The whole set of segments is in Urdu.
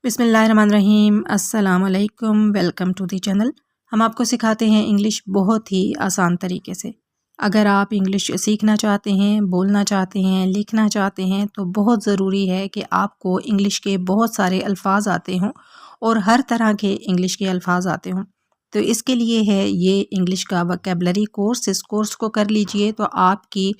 بسم اللہ الرحمن الرحیم۔ السلام علیکم، ویلکم ٹو دی چینل۔ ہم آپ کو سکھاتے ہیں انگلش بہت ہی آسان طریقے سے۔ اگر آپ انگلش سیکھنا چاہتے ہیں، بولنا چاہتے ہیں، لکھنا چاہتے ہیں تو بہت ضروری ہے کہ آپ کو انگلش کے بہت سارے الفاظ آتے ہوں اور ہر طرح کے انگلش کے الفاظ آتے ہوں۔ تو اس کے لیے ہے یہ انگلش کا وکیبلری کورس۔ اس کورس کو کر لیجئے تو آپ کی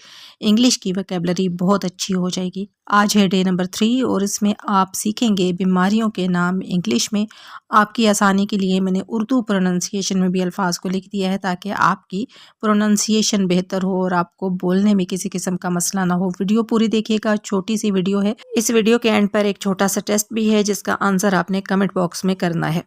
انگلش کی وکیبلری بہت اچھی ہو جائے گی۔ آج ہے ڈے نمبر 3 اور اس میں آپ سیکھیں گے بیماریوں کے نام انگلش میں۔ آپ کی آسانی کے لیے میں نے اردو پروننسیشن میں بھی الفاظ کو لکھ دیا ہے تاکہ آپ کی پروننسیشن بہتر ہو اور آپ کو بولنے میں کسی قسم کا مسئلہ نہ ہو۔ ویڈیو پوری دیکھیے گا، چھوٹی سی ویڈیو ہے۔ اس ویڈیو کے اینڈ پر ایک چھوٹا سا ٹیسٹ بھی ہے جس کا آنسر آپ نے کمنٹ باکس میں کرنا ہے۔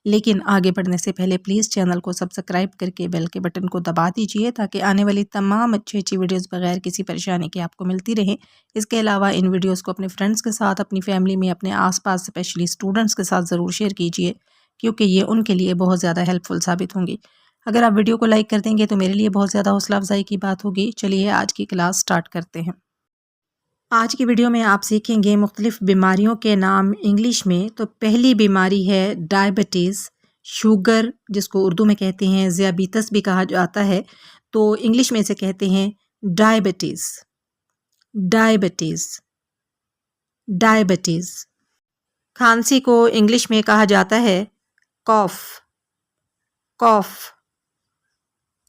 لیکن آگے بڑھنے سے پہلے پلیز چینل کو سبسکرائب کر کے بیل کے بٹن کو دبا دیجئے تاکہ آنے والی تمام اچھی ویڈیوز بغیر کسی پریشانی کے آپ کو ملتی رہیں۔ اس کے علاوہ ان ویڈیوز کو اپنے فرینڈز کے ساتھ، اپنی فیملی میں، اپنے آس پاس اسپیشلی اسٹوڈنٹس کے ساتھ ضرور شیئر کیجئے کیونکہ یہ ان کے لیے بہت زیادہ ہیلپ فل ثابت ہوں گی۔ اگر آپ ویڈیو کو لائک کر دیں گے تو میرے لیے بہت زیادہ حوصلہ افزائی کی بات ہوگی۔ چلیے آج کی کلاس سٹارٹ کرتے ہیں۔ آج کی ویڈیو میں آپ سیکھیں گے مختلف بیماریوں کے نام انگلش میں۔ تو پہلی بیماری ہے ڈائبٹیز، شوگر جس کو اردو میں کہتے ہیں ذیابیطس بھی کہا جاتا ہے، تو انگلش میں اسے کہتے ہیں ڈائبٹیز۔ Diabetes, diabetes. کھانسی کو انگلش میں کہا جاتا ہے کاف، کاف،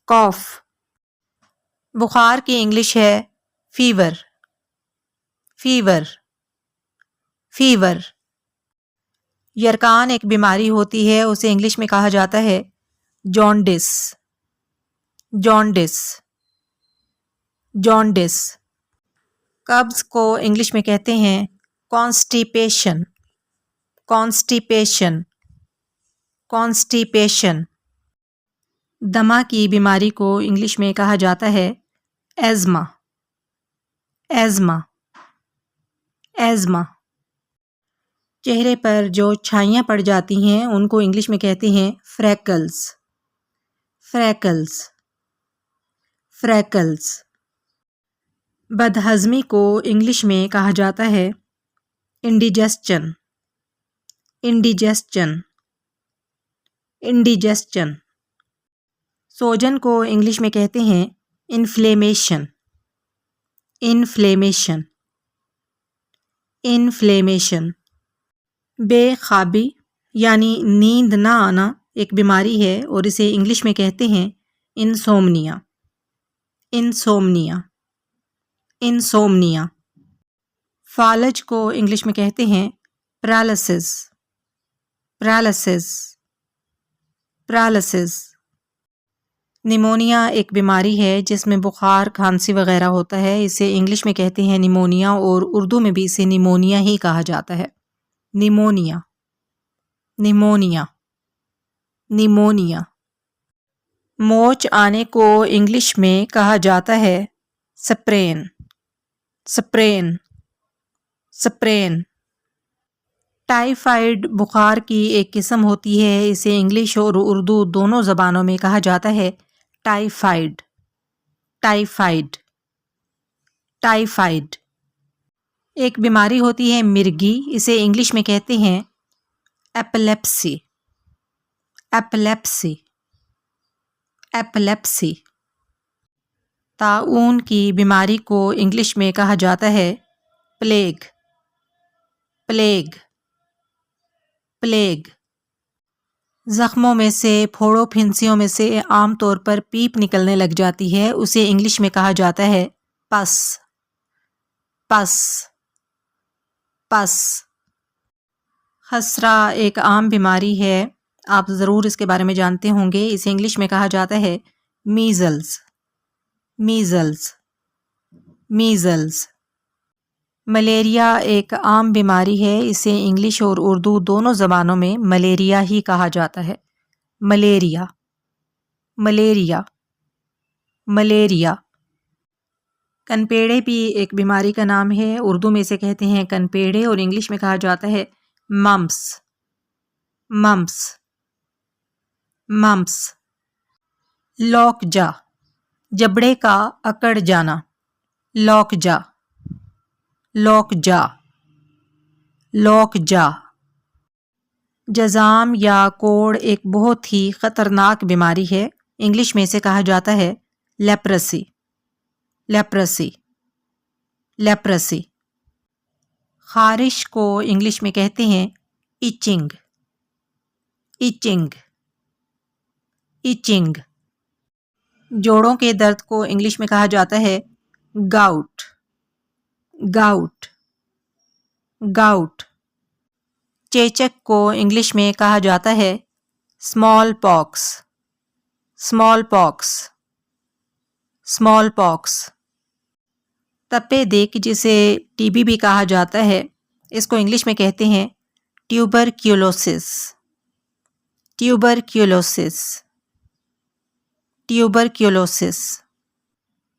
کاف۔ بخار کی انگلش ہے فیور، فیور، فیور۔ یرکان ایک بیماری ہوتی ہے، اسے انگلش میں کہا جاتا ہے جونڈس، جونڈس، جونڈس۔ قبض کو انگلش میں کہتے ہیں کانسٹیپیشن، کانسٹیپیشن، کانسٹیپیشن۔ دمہ کی بیماری کو انگلش میں کہا جاتا ہے ایزما، ایزما، ایزما۔ چہرے پر جو چھائیاں پڑ جاتی ہیں ان کو انگلش میں کہتے ہیں فریکلز، فریکلز، فریکلز۔ بدہضمی کو انگلش میں کہا جاتا ہے انڈیجسچن، انڈیجسچن، انڈیجسچن۔ سوجن کو انگلش میں کہتے ہیں انفلیمیشن، انفلیمیشن، انفلیمیشن۔ بے خوابی یعنی نیند نہ آنا ایک بیماری ہے اور اسے انگلش میں کہتے ہیں انسومنیا، انسومنیا، انسومنیا۔ فالج کو انگلش میں کہتے ہیں پیرالسس، پیرالسس، پیرالسس۔ نیمونیا ایک بیماری ہے جس میں بخار، کھانسی وغیرہ ہوتا ہے، اسے انگلش میں کہتے ہیں نیمونیا اور اردو میں بھی اسے نیمونیا ہی کہا جاتا ہے۔ Pneumonia, pneumonia, pneumonia. موچ آنے کو انگلش میں کہا جاتا ہے سپرین، سپرین، سپرین۔ ٹائیفائڈ بخار کی ایک قسم ہوتی ہے، اسے انگلش اور اردو دونوں زبانوں میں کہا جاتا ہے ٹائیفائڈ، ٹائیفائڈ، ٹائیفائڈ۔ ایک بیماری ہوتی ہے مرگی، اسے انگلش میں کہتے ہیں ایپلیپسی، ایپلیپسی، ایپلیپسی۔ طاعون کی بیماری کو انگلش میں کہا جاتا ہے پلیگ، پلیگ، پلیگ۔ زخموں میں سے، پھوڑوں پھنسیوں میں سے عام طور پر پیپ نکلنے لگ جاتی ہے، اسے انگلش میں کہا جاتا ہے پس، پس، پس۔ خسرہ ایک عام بیماری ہے، آپ ضرور اس کے بارے میں جانتے ہوں گے، اسے انگلش میں کہا جاتا ہے میزلز، میزلز، میزلز۔ ملیریا ایک عام بیماری ہے، اسے انگلش اور اردو دونوں زبانوں میں ملیریا ہی کہا جاتا ہے۔ Malaria, malaria, malaria. کنپیڑے بھی ایک بیماری کا نام ہے، اردو میں اسے کہتے ہیں کنپیڑے اور انگلش میں کہا جاتا ہے ممپس، ممپس، ممپس۔ لاک جا، جبڑے کا اکڑ جانا، لاک جا، لاک جا، لاک جا۔ جزام یا کوڑ ایک بہت ہی خطرناک بیماری ہے، انگلش میں اسے کہا جاتا ہے لیپرسی، لیپرسی، لیپرسی۔ خارش کو انگلش میں کہتے ہیں ایچنگ، ایچنگ، ایچنگ۔ جوڑوں کے درد کو انگلش میں کہا جاتا ہے گاؤٹ، گاؤٹ، گاؤٹ۔ چیچک کو انگلش میں کہا جاتا ہے اسمال پاکس، اسمال پاکس، اسمال پاکس۔ تپے دیکھ جسے ٹی بی بھی کہا جاتا ہے، اس کو انگلش میں کہتے ہیں ٹیوبرکیولوسس، ٹیوبرکیولوسس، ٹیوبرکیولوسس۔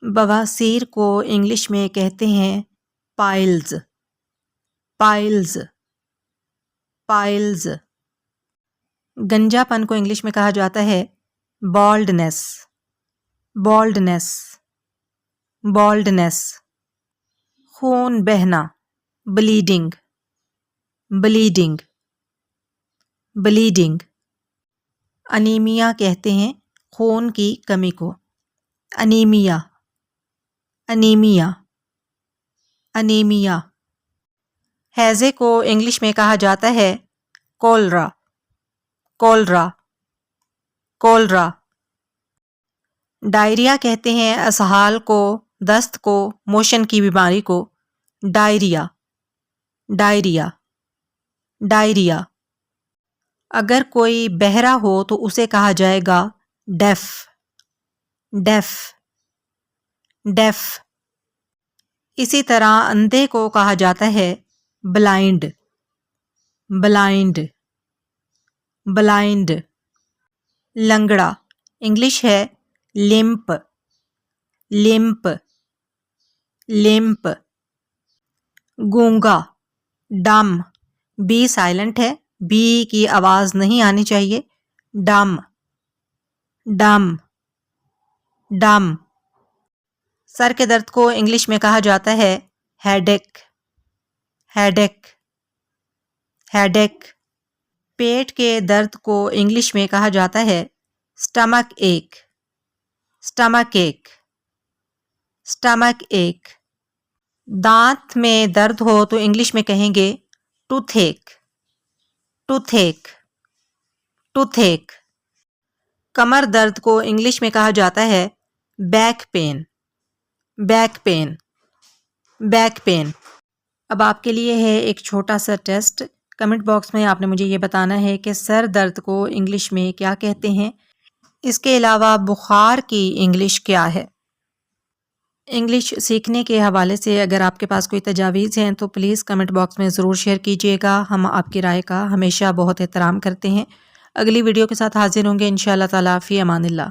بواسیر کو انگلش میں کہتے ہیں پائلز، پائلز، پائلز۔ گنجا پن کو انگلش میں کہا جاتا ہے بالڈنس، بالڈنس، بالڈنس۔ خون بہنا، بلیڈنگ، بلیڈنگ، بلیڈنگ۔ انیمیا کہتے ہیں خون کی کمی کو، انیمیا، انیمیا، انیمیا۔ ہیضے کو انگلش میں کہا جاتا ہے کولرا، کولرا، کولرا۔ ڈائریا کہتے ہیں اسہال کو، دست کو، موشن کی بیماری کو، ڈائریا، ڈائریا، ڈائریا۔ اگر کوئی بہرا ہو تو اسے کہا جائے گا ڈیف، ڈیف، ڈیف۔ اسی طرح اندھے کو کہا جاتا ہے بلائنڈ، بلائنڈ، بلائنڈ۔ لنگڑا انگلش ہے لمپ، لمپ، لمپ۔ گونگا، ڈم، بی سائلنٹ ہے، بی کی آواز نہیں آنی چاہیے، ڈم، ڈم، ڈم۔ سر کے درد کو انگلش میں کہا جاتا ہے ہیڈ ایک، ہیڈ ایک، ہیڈ ایک۔ پیٹ کے درد کو انگلش میں کہا جاتا ہے اسٹمک ایک، اسٹمک ایک، اسٹمک ایک۔ دانت میں درد ہو تو انگلش میں کہیں گے ٹوتھ ایک، ٹوتھ ایک، ٹوتھ ایک۔ کمر درد کو انگلش میں کہا جاتا ہے back pen, back pen, back pen. اب آپ کے لیے ہے ایک چھوٹا سا ٹیسٹ، کمنٹ باکس میں آپ نے مجھے یہ بتانا ہے کہ سر درد کو انگلش میں کیا کہتے ہیں، اس کے علاوہ بخار کی انگلش کیا ہے۔ انگلش سیکھنے کے حوالے سے اگر آپ کے پاس کوئی تجاویز ہیں تو پلیز کمنٹ باکس میں ضرور شیئر کیجیے گا، ہم آپ کی رائے کا ہمیشہ بہت احترام کرتے ہیں۔ اگلی ویڈیو کے ساتھ حاضر ہوں گے انشاءاللہ تعالیٰ، فی امان اللہ۔